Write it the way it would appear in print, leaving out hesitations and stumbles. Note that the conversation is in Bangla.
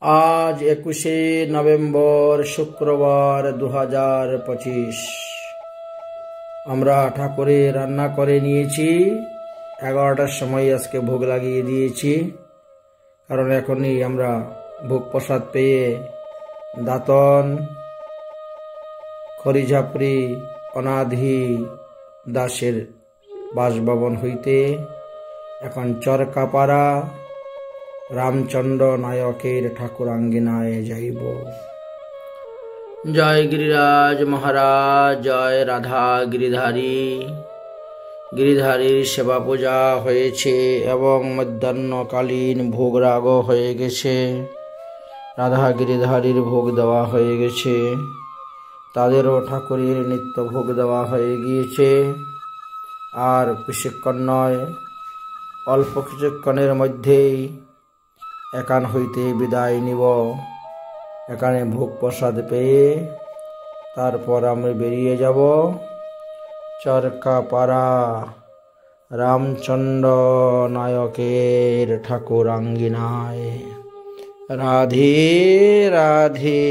आज 21শে নভেম্বর শুক্রবার 2025। আমরা ঠাকুরে রান্না করে নিয়েছি। 11টার সময় আজকে ভোগ লাগিয়ে দিয়েছি, কারণ এখনই আমরা ভোগ প্রসাদ পেয়ে দাতন খড়িঝাপড়ি অনাধি দাসের বাসভবন হইতে এখন চরকাপাড়া রামচন্দ্র নায়কের ঠাকুরাঙ্গিনায় যাইব। জয় গিরিরাজ মহারাজ, জয় রাধা গিরিধারী। গিরিধারীর সেবা পূজা হয়েছে এবং মধ্যাহ্নকালীন ভোগ রাগ হয়ে গেছে। রাধা গিরিধারীর ভোগ দেওয়া হয়ে গেছে, তাদেরও ঠাকুরের নিত্য ভোগ দেওয়া হয়ে গিয়েছে। আর বেশিক্ষণ নয়, অল্প কিছুক্ষণের মধ্যেই এখান হইতে বিদায় নিব। এখানে ভোগ প্রসাদ পেয়ে তারপর আমরা বেরিয়ে যাব চরকাপাড়া রামচন্দ্র নায়কের ঠাকুরাঙ্গিনায়। রাধে রাধে।